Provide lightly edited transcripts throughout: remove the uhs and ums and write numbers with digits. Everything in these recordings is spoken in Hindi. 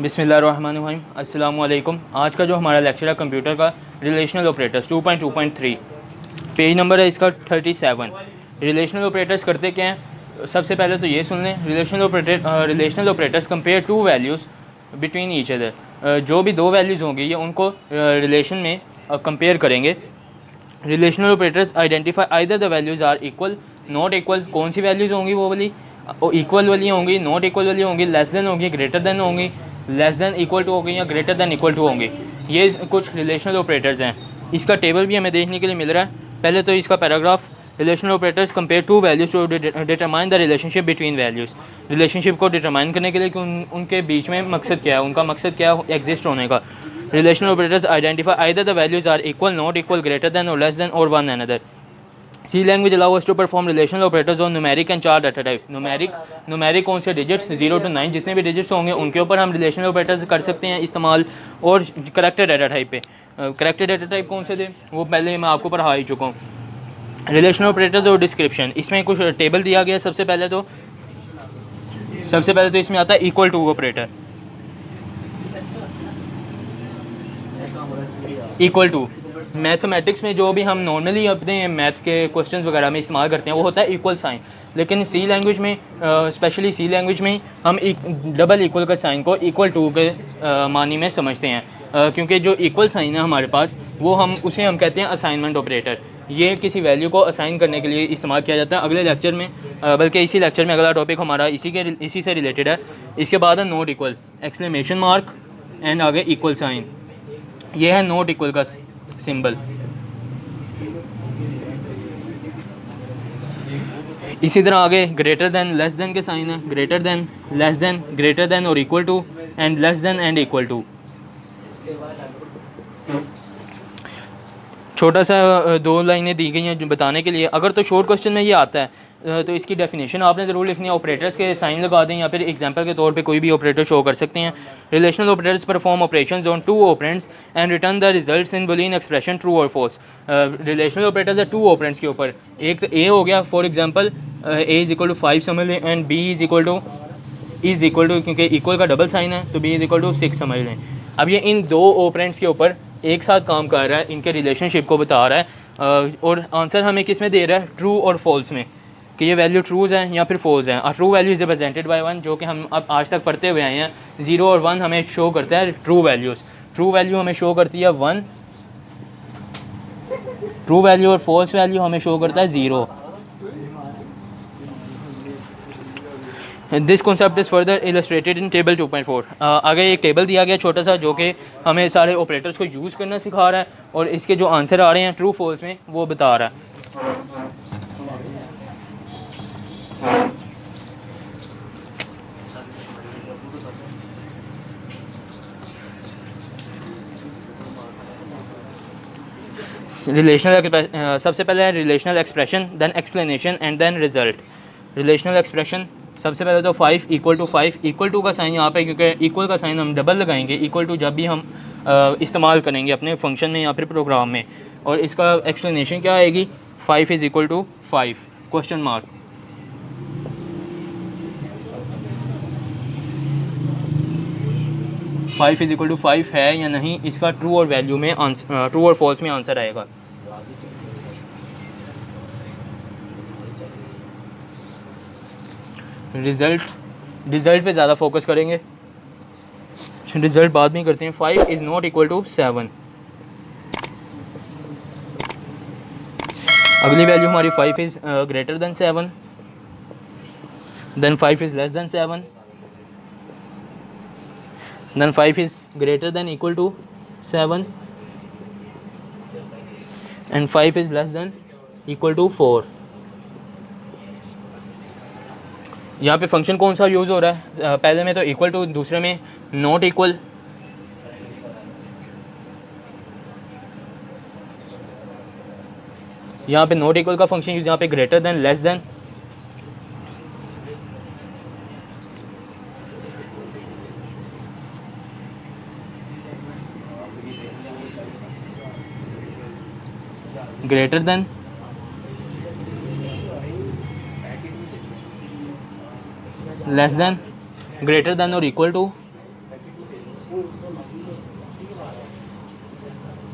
बिस्मिल्लाहिर्रहमानिर्रहीम अस्सलामु अलैकुम। आज का जो हमारा लेक्चर है कंप्यूटर का रिलेशनल ऑपरेटर्स 2.2.3 पेज नंबर है इसका 37। रिलेशनल ऑपरेटर्स करते क्या हैं, सबसे पहले तो ये सुन लें। Relational operators compare two values between each other. जो भी दो वैल्यूज़ होंगी ये उनको रिलेशन में कंपेयर करेंगे। Relational operators identify either the values are equal, not equal. कौन सी वैल्यूज़ होंगी वो वाली, इक्वल वाली होंगी, नॉट इक्वल वाली होंगी, लेस देन होंगी, ग्रेटर देन होंगी, लेस देन इक्वल टू होंगी या ग्रेटर देन इक्वल टू होंगी। ये कुछ रिलेशनल ऑपरेटर्स हैं। इसका टेबल भी हमें देखने के लिए मिल रहा है। पहले तो इसका paragraph, relational operators compare two values to determine the relationship between values. Relationship को डिटरमाइन करने के लिए कि उनके बीच में मकसद क्या है, उनका मकसद क्या है एग्जिस्ट होने का। Relational operators identify either the values are equal, not equal, greater than और लेस देन और one another. C language allow us to perform relational operators on numeric and char data type. Numeric कौन से डिजिट्स 0 to 9 जितने भी डिजिट्स होंगे उनके ऊपर हम रिलेशनल ऑपरेटर्स कर सकते हैं इस्तेमाल। और करेक्टर डाटा टाइप पे, करेक्टर डाटा टाइप कौन से थे वो पहले मैं आपको पढ़ा ही चुका हूँ। रिलेशनल ऑपरेटर्स और डिस्क्रिप्शन, इसमें कुछ टेबल दिया गया है। सबसे पहले तो इसमें आता है equal to operator. Equal to mathematics में जो भी हम नॉर्मली अपने मैथ के क्वेश्चंस वगैरह में इस्तेमाल करते हैं वो होता है इक्वल साइन। लेकिन सी लैंग्वेज में, स्पेशली सी लैंग्वेज में हम डबल इक्वल का साइन को इक्वल टू के मानी में समझते हैं। क्योंकि जो इक्वल साइन है हमारे पास वो उसे हम कहते हैं असाइनमेंट ऑपरेटर। ये किसी वैल्यू को असाइन करने के लिए इस्तेमाल किया जाता है। अगले लेक्चर में, बल्कि इसी लेक्चर में अगला टॉपिक हमारा इसी से रिलेटेड है। इसके बाद है not equal, exclamation mark and आगे इक्वल साइन। ये है नोट इक्वल का सिंबल। इसी तरह आगे ग्रेटर देन, लेस देन के साइन है। Greater than, less than, greater than और equal to, and less than and equal to. छोटा सा दो लाइनें दी गई हैं जो बताने के लिए। अगर तो शॉर्ट क्वेश्चन में ये आता है तो इसकी डेफिनेशन आपने ज़रूर लिखनी है। ऑपरेटर्स के साइन लगा दें या फिर एग्जांपल के तौर पे कोई भी ऑपरेटर शो कर सकते हैं। Relational operators perform operations on two operands and return the results in boolean expression true और फॉल्स। रिलेशनल ऑपरेटर्स है टू ऑपरेंड्स के ऊपर। एक तो ए हो गया, for example A is equal to 5 समझ लें, and B is equal to क्योंकि इक्वल का डबल साइन है तो बी इज़ इक्वल टू 6 समझ लें। अब ये इन दो ऑपरेंड्स के ऊपर एक साथ काम कर रहा है, इनके रिलेशनशिप को बता रहा है। और आंसर हमें किस में दे रहा है, ट्रू और फॉल्स में, कि ये वैल्यू ट्रूज़ हैं या फिर फॉल्स हैं। True value is represented by 1, जो कि हम अब आज तक पढ़ते हुए आए हैं। 0 और 1 हमें शो करता है ट्रू वैल्यूज़। ट्रू वैल्यू हमें शो करती है 1 ट्रू वैल्यू, और फॉल्स वैल्यू हमें शो करता है 0। This concept is further illustrated in table 2.4। आगे एक टेबल दिया गया छोटा सा जो कि हमें सारे ऑपरेटर्स को यूज़ करना सिखा रहा है, और इसके जो आंसर आ रहे हैं ट्रू फॉल्स में वो बता रहा है। सबसे पहले है relational expression, then explanation and then result. Relational expression सबसे पहले तो 5 इक्वल टू 5, इक्वल टू का साइन यहाँ पे, क्योंकि इक्वल का साइन हम डबल लगाएंगे इक्वल टू जब भी हम इस्तेमाल करेंगे अपने फंक्शन में या फिर प्रोग्राम में। और इसका एक्सप्लेनेशन क्या आएगी, 5 is equal to 5 question mark. Five is equal to 5 है या नहीं, इसका ट्रू और वैल्यू में ट्रू और फॉल्स में आंसर आएगा। रिजल्ट पे ज़्यादा फोकस करेंगे, रिजल्ट बाद में करते हैं। 5 इज़ नॉट इक्वल टू 7। अगली वैल्यू हमारी 5 is greater than 7, then 5 is less than 7, then 5 is greater than equal to 7, and 5 is less than equal to 4। यहाँ पे फंक्शन कौन सा यूज़ हो रहा है, पहले में तो इक्वल टू, दूसरे में नॉट इक्वल। यहाँ पे नॉट इक्वल का फंक्शन यूज, यहाँ पे greater than, less than. Greater than, less than, greater than और इक्वल टू,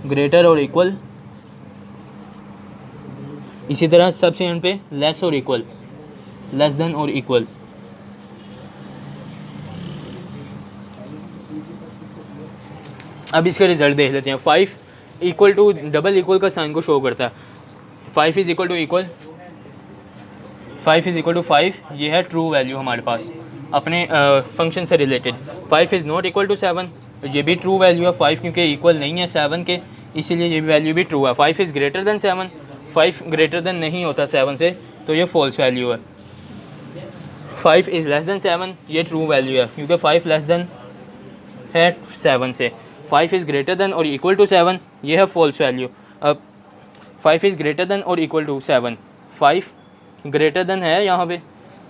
ग्रेटर और इक्वल, इसी तरह सबसे एंड पे लेस और इक्वल, लेस देन और इक्वल। अब इसका रिजल्ट देख लेते हैं। 5 इक्वल टू डबल इक्वल का साइन को शो करता है। 5 is equal to equal, 5 is equal to 5, ये है ट्रू वैल्यू हमारे पास अपने फंक्शन से related. 5 is not equal to 7, ये भी ट्रू वैल्यू है 5 क्योंकि इक्वल नहीं है 7 के, इसीलिए ये वैल्यू भी ट्रू है। 5 is greater than 7, 5 greater than नहीं होता 7 से, तो ये फॉल्स वैल्यू है। 5 इज़ लेस दैन 7, ये ट्रू वैल्यू है क्योंकि 5 लेस दैन है 7 से। 5 इज़ ग्रेटर दैन और इक्वल टू 7, ये है फॉल्स वैल्यू। अब 5 इज़ ग्रेटर दैन और इक्वल टू 7, 5 ग्रेटर दैन है यहाँ पे,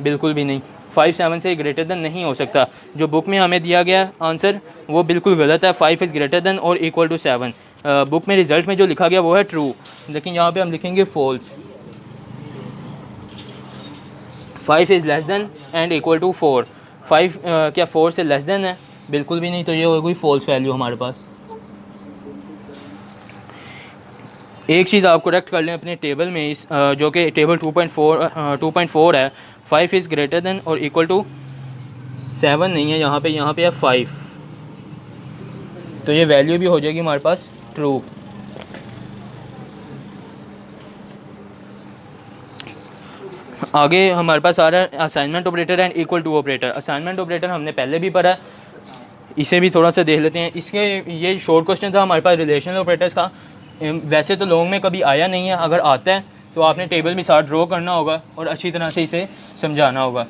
बिल्कुल भी नहीं। 5 7 से ग्रेटर दैन नहीं हो सकता। जो बुक में हमें दिया गया आंसर वो बिल्कुल गलत है। 5 इज़ ग्रेटर दैन और इक्वल टू 7, बुक में रिज़ल्ट में जो लिखा गया वो है ट्रू, लेकिन यहाँ पे हम लिखेंगे false. 5 is less than and equal to 4, 5 क्या 4 से लेस दैन है? बिल्कुल भी नहीं, तो ये होगी फॉल्स वैल्यू हमारे पास। एक चीज़ आप करेक्ट कर लें अपने टेबल में, इस जो कि टेबल 2.4 है। 5 इज़ ग्रेटर दैन और इक्वल टू 7 नहीं है यहाँ पे है 5, तो ये वैल्यू भी हो जाएगी हमारे पास ट्रू। आगे हमारे पास आ रहा है assignment operator and equal to operator. Assignment operator हमने पहले भी पढ़ा, इसे भी थोड़ा सा देख लेते हैं। इसके ये शॉर्ट क्वेश्चन था हमारे पास रिलेशनल ऑपरेटर्स का। वैसे तो लॉन्ग में कभी आया नहीं है, अगर आता है तो आपने टेबल भी साथ ड्रॉ करना होगा और अच्छी तरह से इसे समझाना होगा।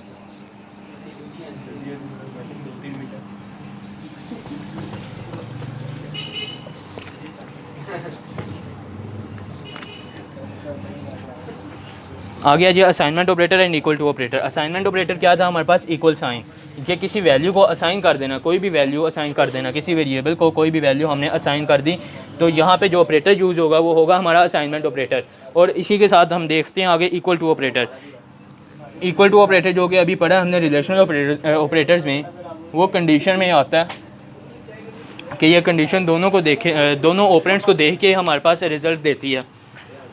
आ गया जी assignment operator and equal to operator. Assignment operator क्या था हमारे पास? इक्वल साइन, कि किसी वैल्यू को असाइन कर देना, कोई भी वैल्यू असाइन कर देना, किसी वेरिएबल को कोई भी वैल्यू हमने असाइन कर दी, तो यहाँ पे जो ऑपरेटर यूज़ होगा वो होगा हमारा असाइनमेंट ऑपरेटर। और इसी के साथ हम देखते हैं आगे equal to operator. Equal to operator जो कि अभी पढ़ा हमने रिलेशनल ऑपरेटर्स में, वो कंडीशन में आता है कि ये कंडीशन दोनों को देखे, दोनों ऑपरेंड्स को देख के हमारे पास रिजल्ट देती है।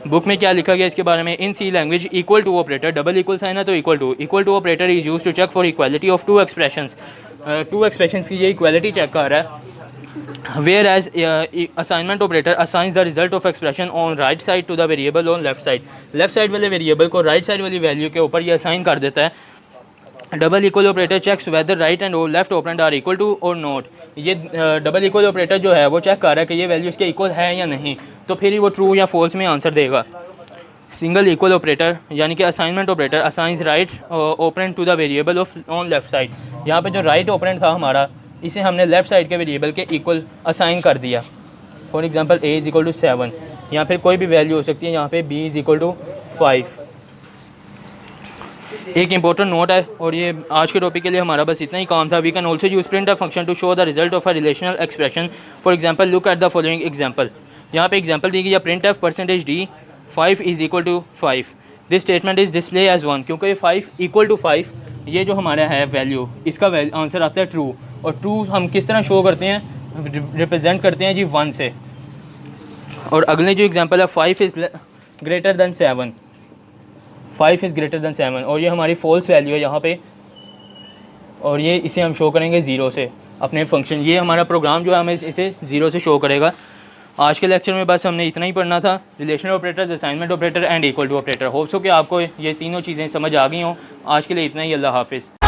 बुक में क्या लिखा गया इसके बारे में? In C language equal to operator, double equal sign है तो equal to operator is use to check for equality of two expressions. Two expressions की ये इक्वालिटी चेक कर रहा है। Whereas assignment operator assigns the result of expression on right side to the variable on left side. Left side वाले वेरिएबल को राइट साइड वाली वैल्यू के ऊपर ये असाइन कर देता है। Double equal operator checks whether right and left operand are equal to और नॉट। ये डबल इक्वल ऑपरेटर जो है वो चेक कर रहा है कि ये वैल्यू इसके इक्वल है या नहीं, तो फिर ही वो ट्रू या फॉल्स में आंसर देगा। सिंगल इक्वल ऑपरेटर यानी कि assignment operator assigns right operand to the variable of on left side. यहाँ पे जो राइट ऑपरेंड था हमारा, इसे हमने लेफ्ट साइड के वेरिएबल के इक्वल असाइन कर दिया। For example a is equal to 7, या फिर कोई भी वैल्यू हो सकती है, यहाँ पे b इज़ इक्वल टू 5। एक इंपॉर्टेंट नोट है, और ये आज के टॉपिक के लिए हमारा बस इतना ही काम था। We can also use print a function to show the result of a relational expression. For example look at the following example. यहाँ पे एग्जांपल दी गई है print F %d 5 is equal to 5। This statement is display as 1, क्योंकि 5 इक्वल टू 5 ये जो हमारा है वैल्यू, इसका आंसर आता है ट्रू। और ट्रू हम किस तरह शो करते हैं, रिप्रेजेंट करते हैं जी 1 से। और अगले जो एग्जांपल है 5 is greater than 7, 5 is greater than 7, और ये हमारी फॉल्स वैल्यू है यहाँ पे, और ये इसे हम शो करेंगे 0 से अपने फंक्शन। ये हमारा प्रोग्राम जो है हमें इसे 0 से शो करेगा। आज के लेक्चर में बस हमने इतना ही पढ़ना था, relational operators, assignment operator and equal to operator. Hope so कि आपको ये तीनों चीज़ें समझ आ गई हों। आज के लिए इतना ही, अल्लाह हाफिज़।